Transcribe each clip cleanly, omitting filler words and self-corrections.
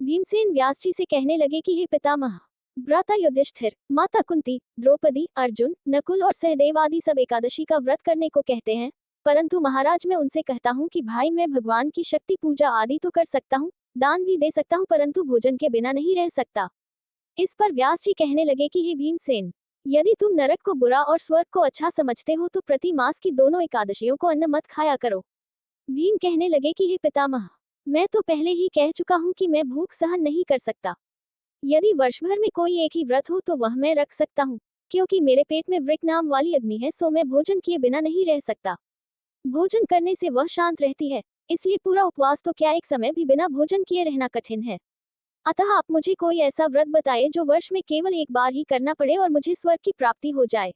भीमसेन व्यास जी से कहने लगे कि हे पितामह, भ्राता युधिष्ठिर, माता कुंती, द्रौपदी, अर्जुन, नकुल और सहदेव आदि सब एकादशी का व्रत करने को कहते हैं, परंतु महाराज मैं उनसे कहता हूँ कि भाई मैं भगवान की शक्ति पूजा आदि तो कर सकता हूँ, दान भी दे सकता हूँ, परंतु भोजन के बिना नहीं रह सकता। इस पर व्यास जी कहने लगे कि हे भीमसेन, यदि तुम नरक को बुरा और स्वर्ग को अच्छा समझते हो तो प्रति मास की दोनों एकादशियों को अन्न मत खाया करो। भीम कहने लगे कि हे पितामह, मैं तो पहले ही कह चुका हूँ कि मैं भूख सहन नहीं कर सकता। यदि वर्ष भर में कोई एक ही व्रत हो तो वह मैं रख सकता हूँ, क्योंकि मेरे पेट में वृक नाम वाली अग्नि है, सो मैं भोजन किए बिना नहीं रह सकता। भोजन करने से वह शांत रहती है, इसलिए पूरा उपवास तो क्या एक समय भी बिना भोजन किए रहना कठिन है। अतः आप मुझे कोई ऐसा व्रत बताइए जो वर्ष में केवल एक बार ही करना पड़े और मुझे स्वर्ग की प्राप्ति हो जाए।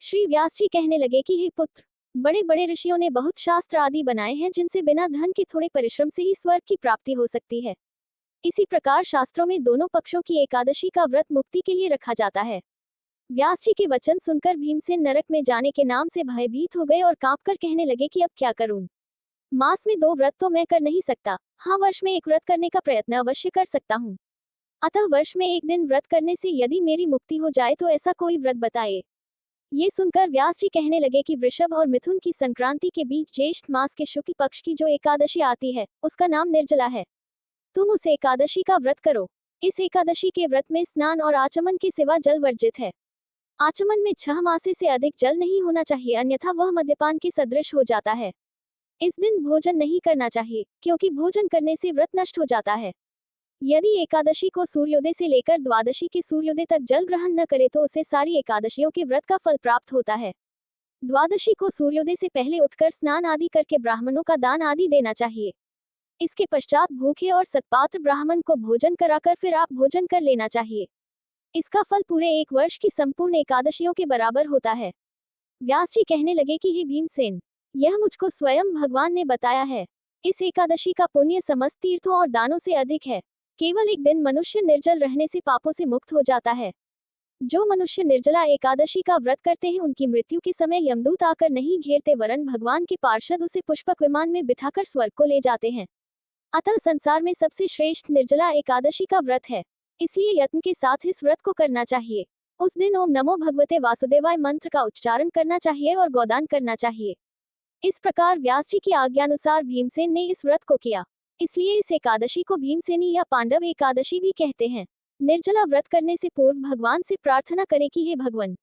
श्री व्यास जी कहने लगे कि हे पुत्र, बड़े बड़े ऋषियों ने बहुत शास्त्र आदि बनाए हैं जिनसे बिना धन के थोड़े परिश्रम से ही स्वर्ग की प्राप्ति हो सकती है। इसी प्रकार शास्त्रों में दोनों पक्षों की एकादशी का व्रत मुक्ति के लिए रखा जाता है। व्यास जी के वचन सुनकर भीमसेन नरक में जाने के नाम से भयभीत हो गए और कांपकर कहने लगे कि अब क्या करूं। मास में 2 व्रत तो मैं कर नहीं सकता, हाँ वर्ष में एक व्रत करने का प्रयत्न अवश्य कर सकता हूँ। अतः वर्ष में एक दिन व्रत करने से यदि मेरी मुक्ति हो जाए तो ऐसा कोई व्रत बताए। ये सुनकर व्यास जी कहने लगे कि वृषभ और मिथुन की संक्रांति के बीच ज्येष्ठ मास के शुक्ल पक्ष की जो एकादशी आती है उसका नाम निर्जला है। तुम उस एकादशी का व्रत करो। इस एकादशी के व्रत में स्नान और आचमन के सिवा जल वर्जित है। आचमन में 6 मासे से अधिक जल नहीं होना चाहिए, अन्यथा वह मद्यपान के सदृश हो जाता है। इस दिन भोजन नहीं करना चाहिए, क्योंकि भोजन करने से व्रत नष्ट हो जाता है। यदि एकादशी को सूर्योदय से लेकर द्वादशी के सूर्योदय तक जल ग्रहण न करे तो उसे सारी एकादशियों के व्रत का फल प्राप्त होता है। द्वादशी को सूर्योदय से पहले उठकर स्नान आदि करके ब्राह्मणों का दान आदि देना चाहिए। इसके पश्चात भूखे और सत्पात्र ब्राह्मण को भोजन कराकर फिर आप भोजन कर लेना चाहिए। इसका फल पूरे एक वर्ष की संपूर्ण एकादशियों के बराबर होता है। व्यास जी कहने लगे कि हे भीमसेन, यह मुझको स्वयं भगवान ने बताया है। इस एकादशी का पुण्य समस्त तीर्थों और दानों से अधिक है। केवल एक दिन मनुष्य निर्जल रहने से पापों से मुक्त हो जाता है। जो मनुष्य निर्जला एकादशी का व्रत करते हैं उनकी मृत्यु के समय यमदूत आकर नहीं घेरते, वरन भगवान के पार्षद उसे पुष्पक विमान में बिठाकर स्वर्ग को ले जाते हैं। अतः संसार में सबसे श्रेष्ठ निर्जला एकादशी का व्रत है, इसलिए यत्न के साथ इस व्रत को करना चाहिए। उस दिन ओम नमो भगवते वासुदेवाय मंत्र का उच्चारण करना चाहिए और गोदान करना चाहिए। इस प्रकार व्यास जी की आज्ञानुसार भीमसेन ने इस व्रत को किया, इसलिए इस एकादशी को भीमसेनी या पांडव एकादशी भी कहते हैं। निर्जला व्रत करने से पूर्व भगवान से प्रार्थना करें कि हे भगवान,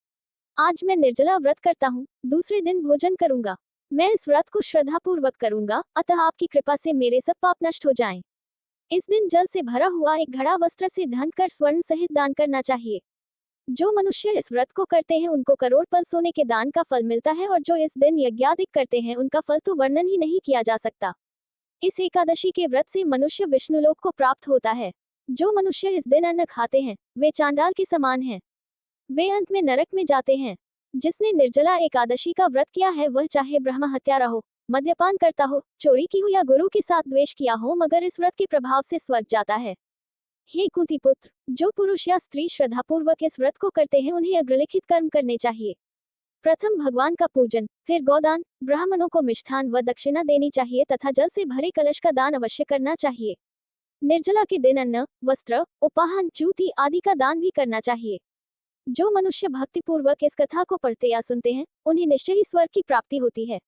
आज मैं निर्जला व्रत करता हूँ, दूसरे दिन भोजन करूंगा। मैं इस व्रत को श्रद्धा पूर्वक करूंगा, अतः आपकी कृपा से मेरे सब पाप नष्ट हो जाएं। इस दिन जल से भरा हुआ एक घड़ा वस्त्र से ढंक कर स्वर्ण सहित दान करना चाहिए। जो मनुष्य इस व्रत को करते हैं उनको करोड़ पल सोने के दान का फल मिलता है, और जो इस दिन यज्ञादिक करते हैं उनका फल तो वर्णन ही नहीं किया जा सकता। इस एकादशी के व्रत से मनुष्य विष्णुलोक को प्राप्त होता है। जो मनुष्य इस दिन अन्न खाते हैं वे चांडाल के समान हैं, वे अंत में नरक में जाते हैं। जिसने निर्जला एकादशी का व्रत किया है वह चाहे ब्रह्म हत्यारा हो, मद्यपान करता हो, चोरी की हो या गुरु के साथ द्वेष किया हो, मगर इस व्रत के प्रभाव से स्वर्ग जाता है। हे कुंती पुत्र, जो पुरुष या स्त्री श्रद्धापूर्वक इस व्रत को करते हैं उन्हें अग्रलिखित कर्म करने चाहिए। प्रथम भगवान का पूजन, फिर गोदान, ब्राह्मणों को मिष्ठान व दक्षिणा देनी चाहिए तथा जल से भरे कलश का दान अवश्य करना चाहिए। निर्जला के दिन अन्न, वस्त्र, उपाहन, जूती आदि का दान भी करना चाहिए। जो मनुष्य भक्तिपूर्वक इस कथा को पढ़ते या सुनते हैं उन्हें निश्चय ही स्वर्ग की प्राप्ति होती है।